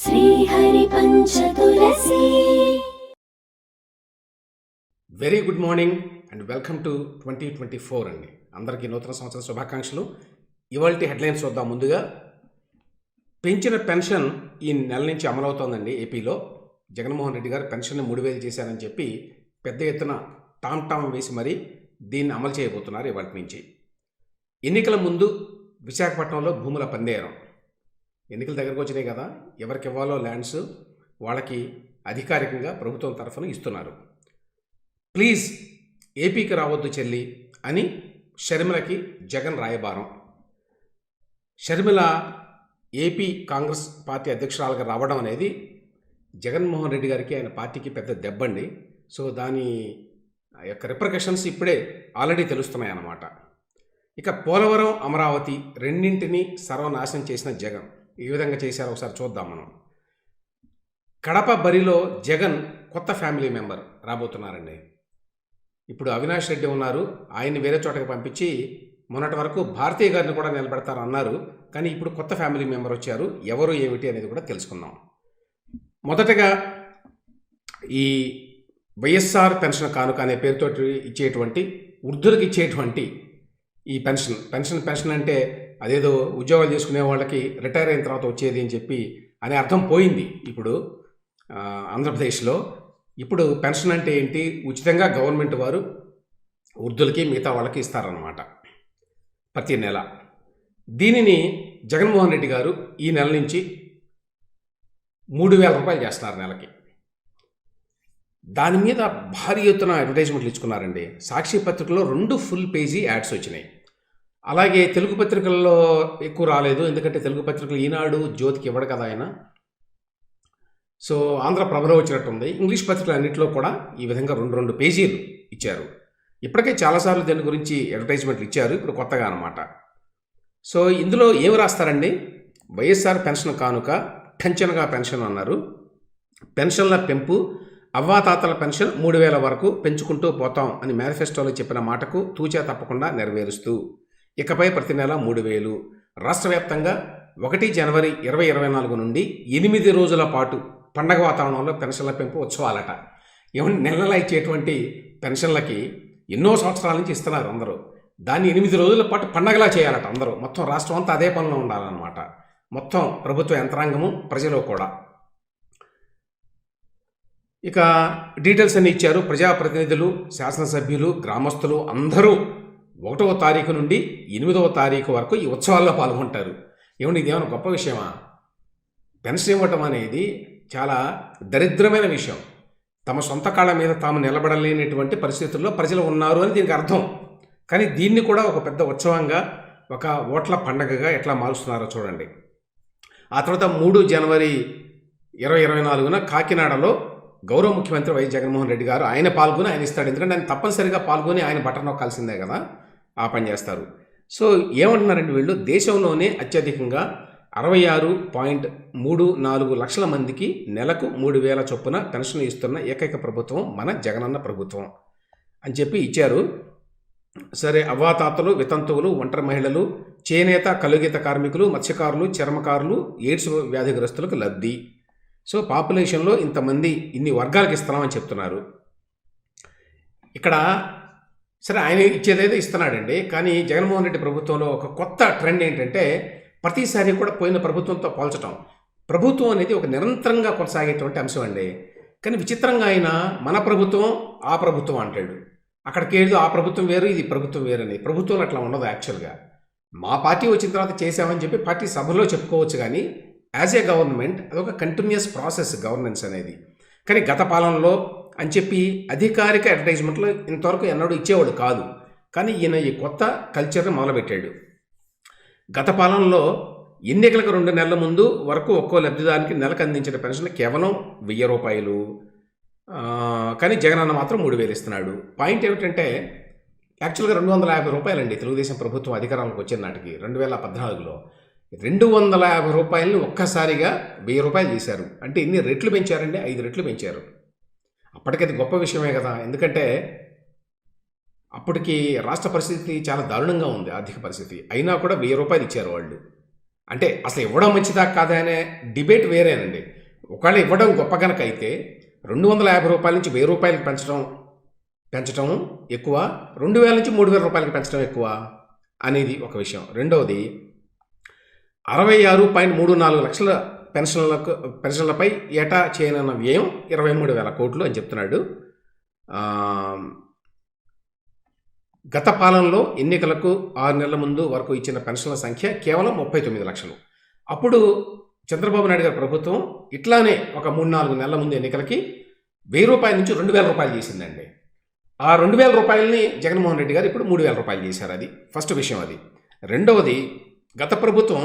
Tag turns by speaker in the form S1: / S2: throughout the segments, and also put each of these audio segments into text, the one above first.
S1: Srihari Panchatulasi.
S2: Very good morning and welcome to 2024 అండి. అందరికీ నూతన సంవత్సర శుభాకాంక్షలు. ఇవాల్టి హెడ్లైన్స్ చూద్దాం. ముందుగా పెంచిన పెన్షన్ ఈ నెల నుంచి అమలవుతోందండి. ఏపీలో జగన్మోహన్ రెడ్డి గారు పెన్షన్ని 3,000 చేశారని చెప్పి పెద్ద ఎత్తున టామ్ వేసి మరీ దీన్ని అమలు చేయబోతున్నారు ఇవాటి నుంచి. ఎన్నికల ముందు విశాఖపట్నంలో భూముల పందేరం. ఎన్నికల దగ్గరకు వచ్చినాయి కదా, ఎవరికి ఇవ్వాలో ల్యాండ్స్ వాళ్ళకి అధికారికంగా ప్రభుత్వం తరఫున ఇస్తున్నారు. ప్లీజ్ ఏపీకి రావద్దు చెల్లి అని షర్మిలకి జగన్ రాయబారం. షర్మిల ఏపీ కాంగ్రెస్ పార్టీ అధ్యక్షురాలుగా రావడం అనేది జగన్మోహన్ రెడ్డి గారికి, ఆయన పార్టీకి పెద్ద దెబ్బండి. సో దాని యొక్క రిప్రకషన్స్ ఇప్పుడే ఆల్రెడీ తెలుస్తున్నాయి అన్నమాట. ఇక పోలవరం, అమరావతి రెండింటినీ సర్వనాశనం చేసిన జగన్ ఏ విధంగా చేశారో ఒకసారి చూద్దాం మనం. కడప బరిలో జగన్ కొత్త ఫ్యామిలీ మెంబర్ రాబోతున్నారండి. ఇప్పుడు అవినాష్ రెడ్డి ఉన్నారు, ఆయన్ని వేరే చోటకి పంపించి మొన్నటి వరకు భారతీయ గారిని కూడా నిలబెడతారు అన్నారు. కానీ ఇప్పుడు కొత్త ఫ్యామిలీ మెంబర్ వచ్చారు. ఎవరు ఏమిటి అనేది కూడా తెలుసుకుందాం. మొదటగా ఈ వైఎస్ఆర్ పెన్షన్ కానుక అనే పేరుతో ఇచ్చేటువంటి, వృద్ధులకు ఇచ్చేటువంటి ఈ పెన్షన్ అంటే అదేదో ఉద్యోగాలు చేసుకునే వాళ్ళకి రిటైర్ అయిన తర్వాత వచ్చేది అని చెప్పి అనే అర్థం పోయింది ఇప్పుడు ఆంధ్రప్రదేశ్లో. ఇప్పుడు పెన్షన్ అంటే ఏంటి, ఉచితంగా గవర్నమెంట్ వారు వృద్ధులకి మిగతా వాళ్ళకి ఇస్తారన్నమాట ప్రతి నెల. దీనిని జగన్మోహన్ రెడ్డి గారు ఈ నెల నుంచి 3,000 రూపాయలు చేస్తున్నారు నెలకి. దాని మీద భారీ ఎత్తున అడ్వర్టైజ్మెంట్లు ఇచ్చుకున్నారండి. సాక్షి పత్రికలో 2 ఫుల్ పేజీ యాడ్స్ వచ్చినాయి. అలాగే తెలుగు పత్రికల్లో ఎక్కువ రాలేదు, ఎందుకంటే తెలుగు పత్రికలు ఈనాడు, జ్యోతికి ఇవ్వడు కదా ఆయన. సో ఆంధ్రప్రభలో వచ్చినట్టుంది. ఇంగ్లీష్ పత్రికలు అన్నింటిలో కూడా ఈ విధంగా 2 పేజీలు ఇచ్చారు. ఇప్పటికే చాలాసార్లు దీని గురించి అడ్వర్టైజ్మెంట్లు ఇచ్చారు, ఇప్పుడు కొత్తగా అనమాట. సో ఇందులో ఏమి రాస్తారండి, వైఎస్ఆర్ పెన్షన్ కానుక, పెన్షన్గా పెన్షన్ అన్నారు. పెన్షన్ల పెంపు, అవ్వాతాతల పెన్షన్ 3,000 వరకు పెంచుకుంటూ పోతాం అని మేనిఫెస్టోలో చెప్పిన మాటకు తూచా తప్పకుండా నెరవేరుస్తూ ఇకపై ప్రతి నెల 3,000. రాష్ట్ర వ్యాప్తంగా 1 జనవరి 2024 నుండి 8 రోజుల పాటు పండగ వాతావరణంలో పెన్షన్ల పెంపు ఉత్సవాలట. ఏమంటే నెలలా ఇచ్చేటువంటి పెన్షన్లకి ఎన్నో సంవత్సరాల నుంచి ఇస్తున్నారు అందరూ. దాన్ని 8 రోజుల పాటు పండగలా చేయాలట అందరూ. మొత్తం రాష్ట్రం అంతా అదే పనిలో ఉండాలన్నమాట. మొత్తం ప్రభుత్వ యంత్రాంగము, ప్రజలు కూడా. ఇక డీటెయిల్స్ అన్ని ఇచ్చారు. ప్రజాప్రతినిధులు, శాసనసభ్యులు, గ్రామస్తులు అందరూ 1వ తారీఖు నుండి 8వ తారీఖు వరకు ఈ ఉత్సవాల్లో పాల్గొంటారు. ఏమండి, ఇదేమైనా గొప్ప విషయమా? పెన్షన్ ఇవ్వటం అనేది చాలా దరిద్రమైన విషయం. తమ సొంత కాళ్ళ మీద తాము నిలబడలేనటువంటి పరిస్థితుల్లో ప్రజలు ఉన్నారు అని దీనికి అర్థం. కానీ దీన్ని కూడా ఒక పెద్ద ఉత్సవంగా, ఒక ఓట్ల పండగగా ఎట్లా మారుస్తున్నారో చూడండి. ఆ తర్వాత 3 జనవరి 2024 కాకినాడలో గౌరవ ముఖ్యమంత్రి వైఎస్ జగన్మోహన్ రెడ్డి గారు ఆయన పాల్గొని ఆయన ఇస్తాడు. ఎందుకంటే ఆయన తప్పనిసరిగా పాల్గొని ఆయన బటన్ నొక్కాల్సిందే కదా, ఆ పని చేస్తారు. సో ఏమంటున్నారండి వీళ్ళు, దేశంలోనే అత్యధికంగా 66.34 లక్షల మందికి నెలకు 3,000 చొప్పున పెన్షన్ ఇస్తున్న ఏకైక ప్రభుత్వం మన జగనన్న ప్రభుత్వం అని చెప్పి ఇచ్చారు. సరే, అవ్వాతాతలు, వితంతువులు, ఒంటరి మహిళలు, చేనేత, కలుగీత కార్మికులు, మత్స్యకారులు, చర్మకారులు, ఎయిడ్స్ వ్యాధిగ్రస్తులకు లబ్ధి. సో పాపులేషన్లో ఇంతమంది, ఇన్ని వర్గాలకు ఇస్తున్నామని చెప్తున్నారు. ఇక్కడ సరే ఆయన ఇచ్చేదైతే ఇస్తున్నాడండి. కానీ జగన్మోహన్ రెడ్డి ప్రభుత్వంలో ఒక కొత్త ట్రెండ్ ఏంటంటే ప్రతిసారి కూడా పోయిన ప్రభుత్వంతో పోల్చడం. ప్రభుత్వం అనేది ఒక నిరంతరంగా కొనసాగేటువంటి అంశం అండి. కానీ విచిత్రంగా ఆయన మన ప్రభుత్వం, ఆ ప్రభుత్వం అంటాడు. అక్కడికేదో ఆ ప్రభుత్వం వేరు, ఇది ప్రభుత్వం వేరు అని. ప్రభుత్వం అట్లా ఉండదు. యాక్చువల్గా మా పార్టీ వచ్చిన తర్వాత చేసామని చెప్పి పార్టీ సభలో చెప్పుకోవచ్చు, కానీ యాజ్ ఏ గవర్నమెంట్ అదొక కంటిన్యూస్ ప్రాసెస్ గవర్నెన్స్ అనేది. కానీ గత పాలనలో అని చెప్పి అధికారిక అడ్వర్టైజ్మెంట్లో ఇంతవరకు ఎన్నడూ ఇచ్చేవాడు కాదు. కానీ ఈయన ఈ కొత్త కల్చర్ని మొదలుపెట్టాడు. గత పాలనలో ఎన్నికలకు 2 నెలల ముందు వరకు ఒక్కో లబ్ధిదారికి నెలకు అందించిన పెన్షన్ కేవలం 1,000 రూపాయలు. కానీ జగనన్న మాత్రం 3,000 ఇస్తున్నాడు. పాయింట్ ఏమిటంటే యాక్చువల్గా 250 రూపాయలండి తెలుగుదేశం ప్రభుత్వం అధికారంలోకి వచ్చిన నాటికి 2014లో 250 రూపాయలని ఒక్కసారిగా 1,000 రూపాయలు చేశారు. అంటే ఇన్ని రెట్లు పెంచారండి, 5 రెట్లు పెంచారు. అప్పటికది గొప్ప విషయమే కదా, ఎందుకంటే అప్పటికి రాష్ట్ర పరిస్థితి చాలా దారుణంగా ఉంది, ఆర్థిక పరిస్థితి. అయినా కూడా 1,000 రూపాయలు ఇచ్చారు వాళ్ళు. అంటే అసలు ఇవ్వడం మంచిదా కాదా అనే డిబేట్ వేరేనండి. ఒకవేళ ఇవ్వడం గొప్ప గనక అయితే 250 రూపాయల నుంచి 1000 రూపాయలకి పెంచడం ఎక్కువ, 2000 నుంచి 3000 రూపాయలకి పెంచడం ఎక్కువ అనేది ఒక విషయం. రెండవది 66.34 లక్షల పెన్షన్లపై ఏటా చేయనున్న వ్యయం 23,000 కోట్లు అని చెప్తున్నాడు. గత పాలనలో ఎన్నికలకు 6 నెలల ముందు వరకు ఇచ్చిన పెన్షన్ల సంఖ్య కేవలం 39 లక్షలు. అప్పుడు చంద్రబాబు నాయుడు గారి ప్రభుత్వం ఇట్లానే ఒక 3-4 నెలల ముందు ఎన్నికలకి 1000 రూపాయల నుంచి 2000 రూపాయలు చేసిందండి. ఆ 2000 రూపాయలని జగన్మోహన్ రెడ్డి గారు ఇప్పుడు 3000 రూపాయలు చేశారు. అది ఫస్ట్ విషయం. అది రెండవది, గత ప్రభుత్వం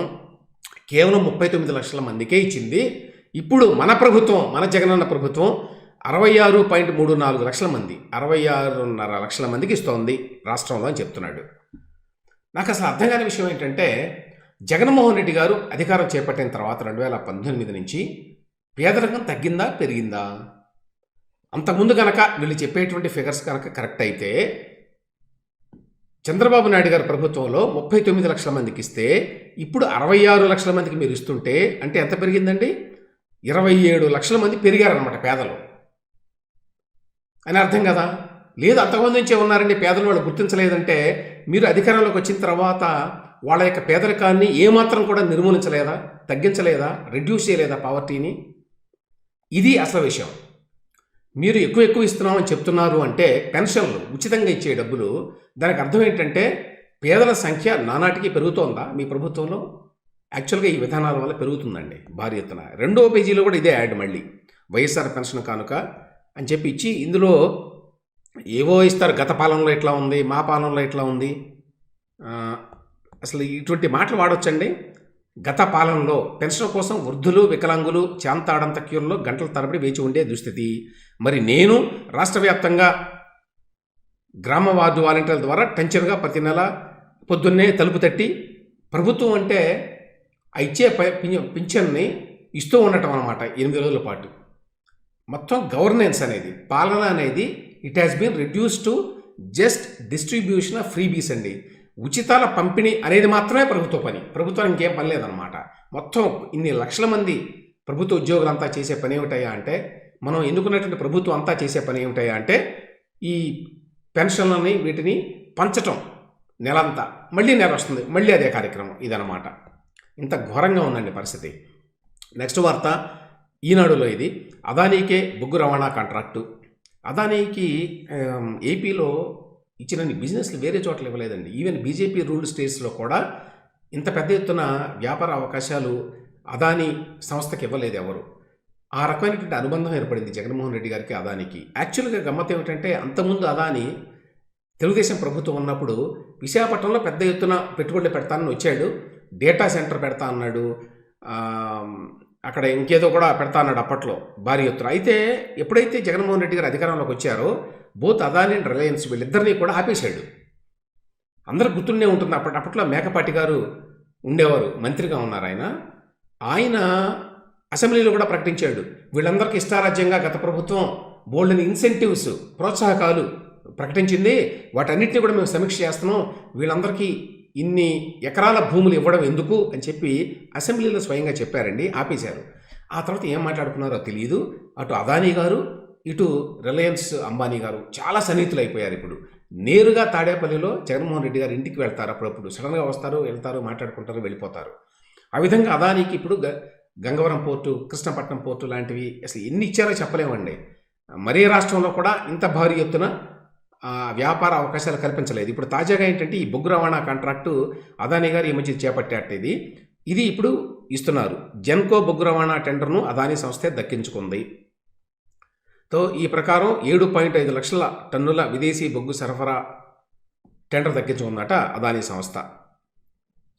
S2: కేవలం 39 లక్షల మందికే ఇచ్చింది. ఇప్పుడు మన ప్రభుత్వం, మన జగనన్న ప్రభుత్వం 66.34 లక్షల మంది, 66.5 లక్షల మందికి ఇస్తోంది రాష్ట్రంలో అని చెప్తున్నాడు. నాకు అసలు అర్థం కాని విషయం ఏంటంటే, జగన్మోహన్ రెడ్డి గారు అధికారం చేపట్టిన తర్వాత 2018 నుంచి పేదరికం తగ్గిందా పెరిగిందా? అంతకుముందు కనుక వీళ్ళు చెప్పేటువంటి ఫిగర్స్ కనుక కరెక్ట్ అయితే చంద్రబాబు నాయుడు గారి ప్రభుత్వంలో 39 లక్షల మందికి ఇస్తే ఇప్పుడు 66 లక్షల మందికి మీరు ఇస్తుంటే అంటే ఎంత పెరిగిందండి? 27 లక్షల మంది పెరిగారనమాట పేదలు అని అర్థం కదా. లేదు అంతకుముందు నుంచే ఉన్నారండి పేదలు, వాళ్ళు గుర్తించలేదంటే మీరు అధికారంలోకి వచ్చిన తర్వాత వాళ్ళ యొక్క పేదరికాన్ని ఏమాత్రం కూడా నిర్మూలించలేదా, తగ్గించలేదా, రెడ్యూస్ చేయలేదా పావర్టీని? ఇది అసలు విషయం. మీరు ఎక్కువ ఇస్తున్నామని చెప్తున్నారు అంటే పెన్షన్లు ఉచితంగా ఇచ్చే డబ్బులు, దానికి అర్థం ఏంటంటే పేదల సంఖ్య నానాటికి పెరుగుతోందా మీ ప్రభుత్వంలో? యాక్చువల్గా ఈ విధానాల వల్ల పెరుగుతుందండి భారీ ఎత్తున. 2వ పేజీలో కూడా ఇదే యాడ్, మళ్ళీ వైఎస్ఆర్ పెన్షన్ కానుక అని చెప్పి ఇచ్చి ఇందులో ఏవో ఇస్తారు. గత పాలనలో ఎట్లా ఉంది, మా పాలనలో ఎట్లా ఉంది, అసలు ఇటువంటి మాటలు వాడొచ్చండి. గత పాలనలో పెన్షన్ కోసం వృద్ధులు, వికలాంగులు చాంతాడంత క్యూల్లో గంటల తరబడి వేచి ఉండే దుస్థితి. మరి నేను రాష్ట్ర వ్యాప్తంగా గ్రామ వార్డు వాలంటీర్ల ద్వారా టెన్షన్గా ప్రతి నెల పొద్దున్నే తలుపు తట్టి ప్రభుత్వం అంటే ఆ ఇచ్చే పింఛన్ని ఇస్తూ ఉండటం అన్నమాట 8 రోజుల పాటు. మొత్తం గవర్నెన్స్ అనేది, పాలన అనేది it has been reduce to just distribution of freebies అండి. ఉచితాల పంపిణీ అనేది మాత్రమే ప్రభుత్వ పని. ప్రభుత్వానికి ఇంకేం పని లేదనమాట. మొత్తం ఇన్ని లక్షల మంది ప్రభుత్వ ఉద్యోగులంతా చేసే పని ఏమిటయ్యా అంటే, మనం ఎన్నుకున్నటువంటి ప్రభుత్వం అంతా చేసే పని ఏమిటయ్యా అంటే ఈ పెన్షన్లని వీటిని పంచటం. నెలంతా మళ్ళీ నెల వస్తుంది, మళ్ళీ అదే కార్యక్రమం. ఇదనమాట. ఇంత ఘోరంగా ఉందండి పరిస్థితి. నెక్స్ట్ వార్త ఈనాడులో ఇది. అదానీకే బొగ్గు రవాణా కాంట్రాక్టు. అదానీకి ఏపీలో ఇచ్చినన్ని బిజినెస్లు వేరే చోట్ల ఇవ్వలేదండి. ఈవెన్ బీజేపీ రూల్డ్ స్టేట్స్లో కూడా ఇంత పెద్ద ఎత్తున వ్యాపార అవకాశాలు అదానీ సంస్థకి ఇవ్వలేదు ఎవరు. ఆ రకమైనటువంటి అనుబంధం ఏర్పడింది జగన్మోహన్ రెడ్డి గారికి అదానికి. యాక్చువల్గా గమ్మత్ ఏమిటంటే, అంతకుముందు అదానీ తెలుగుదేశం ప్రభుత్వం ఉన్నప్పుడు విశాఖపట్నంలో పెద్ద ఎత్తున పెట్టుబడులు పెడతానని వచ్చాడు. డేటా సెంటర్ పెడతా అన్నాడు, అక్కడ ఇంకేదో కూడా పెడతా అన్నాడు అప్పట్లో భారీ ఎత్తున. అయితే ఎప్పుడైతే జగన్మోహన్ రెడ్డి గారు అధికారంలోకి వచ్చారో బోత్ అదానీ అండ్ రిలయన్స్ వీళ్ళిద్దరినీ కూడా ఆపేశాడు. అందరూ గుర్తుండే ఉంటుంది. అప్పట్లో మేకపాటి గారు ఉండేవారు, మంత్రిగా ఉన్నారు ఆయన అసెంబ్లీలో కూడా ప్రకటించాడు, వీళ్ళందరికీ ఇష్టారాజ్యంగా గత ప్రభుత్వం బోల్డెన్ ఇన్సెంటివ్స్, ప్రోత్సాహకాలు ప్రకటించింది, వాటన్నిటిని కూడా మేము సమీక్ష చేస్తున్నాం, వీళ్ళందరికీ ఇన్ని ఎకరాల భూములు ఇవ్వడం ఎందుకు అని చెప్పి అసెంబ్లీలో స్వయంగా చెప్పారండి. ఆపేశారు. ఆ తర్వాత ఏం మాట్లాడుకున్నారో తెలియదు. అటు అదానీ గారు, ఇటు రిలయన్స్ అంబానీ గారు చాలా సన్నిహితులు అయిపోయారు. ఇప్పుడు నేరుగా తాడేపల్లిలో జగన్మోహన్ రెడ్డి గారు ఇంటికి వెళ్తారు. అప్పుడప్పుడు సడన్గా వస్తారు, వెళ్తారు, మాట్లాడుకుంటారు, వెళ్ళిపోతారు. ఆ విధంగా అదానీకి ఇప్పుడు గంగవరం పోర్టు, కృష్ణపట్నం పోర్టు లాంటివి అసలు ఎన్ని ఇచ్చారో చెప్పలేమండి. మరే రాష్ట్రంలో కూడా ఇంత భారీ ఎత్తున వ్యాపార అవకాశాలు కల్పించలేదు. ఇప్పుడు తాజాగా ఏంటంటే ఈ బొగ్గు రవాణా కాంట్రాక్టు అదానీ గారు ఈ మధ్య చేపట్టాట. ఇది ఇప్పుడు ఇస్తున్నారు. జెన్కో బొగ్గు రవాణా టెండర్ను అదానీ సంస్థే దక్కించుకుంది. ఈ ప్రకారం 7.5 లక్షల టన్నుల విదేశీ బొగ్గు సరఫరా టెండర్ దక్కించుకుందట అదానీ సంస్థ.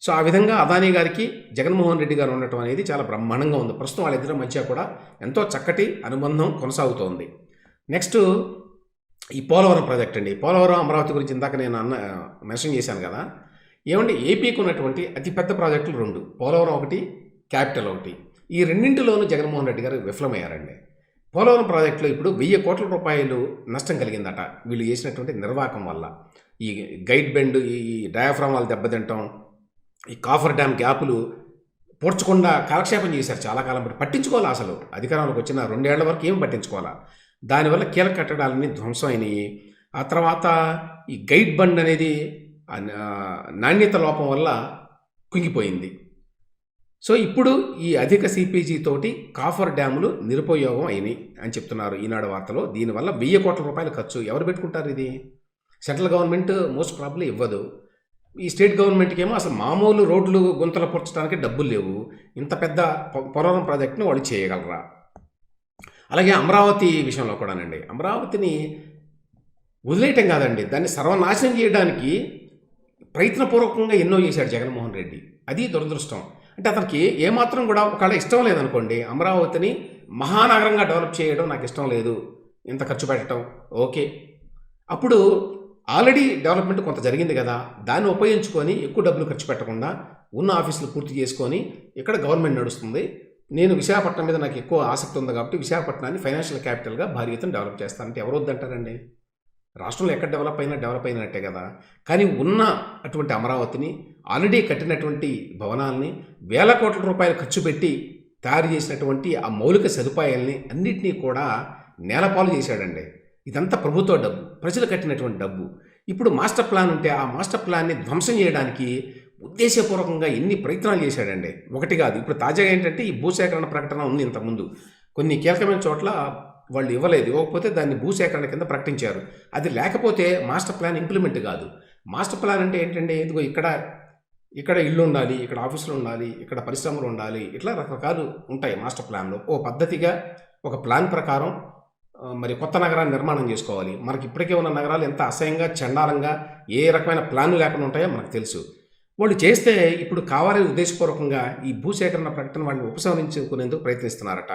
S2: సో ఆ విధంగా అదానీ గారికి జగన్మోహన్ రెడ్డి గారు ఉండటం అనేది చాలా బ్రహ్మాండంగా ఉంది. ప్రస్తుతం వాళ్ళిద్దరి మధ్య కూడా ఎంతో చక్కటి అనుబంధం కొనసాగుతోంది. నెక్స్ట్ ఈ పోలవరం ప్రాజెక్ట్ అండి. పోలవరం అమరావతి గురించి ఇందాక నేను మెన్షన్ చేశాను కదా. ఏమంటే ఏపీకి ఉన్నటువంటి అతిపెద్ద ప్రాజెక్టులు 2, పోలవరం ఒకటి, క్యాపిటల్ ఒకటి. ఈ రెండింటిలోనూ జగన్మోహన్ రెడ్డి గారు విఫలమయ్యారండి. పోలవరం ప్రాజెక్టులో ఇప్పుడు 1000 కోట్ల రూపాయలు నష్టం కలిగిందట వీళ్ళు చేసినటువంటి నిర్వాహకం వల్ల. ఈ గైడ్ బెండ్, ఈ డయాఫ్రామ్ వాళ్ళు దెబ్బతింటాం, ఈ కాఫర్ డ్యామ్ గ్యాపులు పూడ్చకుండా కాలక్షేపం చేశారు చాలా కాలం బట్టి. పట్టించుకోవాలి అసలు అధికారంలోకి వచ్చిన 2 ఏళ్ల వరకు ఏం పట్టించుకోవాలా. దానివల్ల కీలక కట్టడాలన్నీ ధ్వంసం అయినాయి. ఆ తర్వాత ఈ గైడ్ బండ్ అనేది నాణ్యత లోపం వల్ల కుంగిపోయింది. సో ఇప్పుడు ఈ అధిక సిపిజీ తోటి కాఫర్ డ్యాములు నిరుపయోగం అయినాయి అని చెప్తున్నారు ఈనాడు వార్తలో. దీనివల్ల 1000 కోట్ల రూపాయలు ఖర్చు. ఎవరు పెట్టుకుంటారు ఇది? సెంట్రల్ గవర్నమెంట్ మోస్ట్ ప్రాబ్లీ ఇవ్వదు. ఈ స్టేట్ గవర్నమెంట్కి ఏమో అసలు మామూలు రోడ్లు గుంతలు పూడ్చడానికి డబ్బులు లేవు. ఇంత పెద్ద పోలవరం ప్రాజెక్టుని వాళ్ళు చేయగలరా? అలాగే అమరావతి విషయంలో కూడానండి, అమరావతిని వదిలేయటం కాదండి, దాన్ని సర్వనాశనం చేయడానికి ప్రయత్నపూర్వకంగా ఎన్నో చేశాడు జగన్మోహన్ రెడ్డి. అది దురదృష్టం. అంటే అతనికి ఏమాత్రం కూడా ఒకవేళ ఇష్టం లేదనుకోండి, అమరావతిని మహానగరంగా డెవలప్ చేయడం నాకు ఇష్టం లేదు, ఇంత ఖర్చు పెట్టడం ఓకే. అప్పుడు ఆల్రెడీ డెవలప్మెంట్ కొంత జరిగింది కదా, దాన్ని ఉపయోగించుకొని ఎక్కువ డబ్బులు ఖర్చు పెట్టకుండా ఉన్న ఆఫీసులు పూర్తి చేసుకొని ఇక్కడ గవర్నమెంట్ నడుస్తుంది. నేను విశాఖపట్నం మీద నాకు ఎక్కువ ఆసక్తి ఉంది కాబట్టి విశాఖపట్నాన్ని ఫైనాన్షియల్ క్యాపిటల్గా భారీ ఎత్తున డెవలప్ చేస్తానంటే ఎవరు వద్దంటారండి? రాష్ట్రంలో ఎక్కడ డెవలప్ అయినట్టే కదా. కానీ ఉన్న అటువంటి అమరావతిని, ఆల్రెడీ కట్టినటువంటి భవనాల్ని 1000 కోట్ల రూపాయలు ఖర్చు పెట్టి తయారు చేసినటువంటి ఆ మౌలిక సదుపాయాల్ని అన్నింటినీ కూడా నేలపాలు చేశాడండి. ఇదంతా ప్రభుత్వ డబ్బు, ప్రజలు కట్టినటువంటి డబ్బు. ఇప్పుడు మాస్టర్ ప్లాన్ ఉంటే ఆ మాస్టర్ ప్లాన్ని ధ్వంసం చేయడానికి ఉద్దేశపూర్వకంగా ఎన్ని ప్రయత్నాలు చేశాడండి. ఒకటి కాదు. ఇప్పుడు తాజాగా ఏంటంటే ఈ భూసేకరణ ప్రకటన ఉంది. ఇంతకుముందు కొన్ని కీలకమైన చోట్ల వాళ్ళు ఇవ్వకపోతే దాన్ని భూసేకరణ కింద ప్రకటించారు. అది లేకపోతే మాస్టర్ ప్లాన్ ఇంప్లిమెంట్ కాదు. మాస్టర్ ప్లాన్ అంటే ఏంటంటే, ఇదిగో ఇక్కడ ఇల్లు ఉండాలి, ఇక్కడ ఆఫీసులు ఉండాలి, ఇక్కడ పరిశ్రమలు ఉండాలి, ఇట్లా రకరకాలు ఉంటాయి మాస్టర్ ప్లాన్లో. ఓ పద్ధతిగా ఒక ప్లాన్ ప్రకారం మరి కొత్త నగరాన్ని నిర్మాణం చేసుకోవాలి. మనకి ఇప్పటికే ఉన్న నగరాలు ఎంత అసహ్యంగా, చండాలంగా, ఏ రకమైన ప్లాన్లు లేకుండా ఉంటాయో మనకు తెలుసు. వాళ్ళు చేస్తే ఇప్పుడు కావాలని ఉద్దేశపూర్వకంగా ఈ భూసేకరణ ప్రకటన వాళ్ళని ఉపసంహరించుకునేందుకు ప్రయత్నిస్తున్నారట.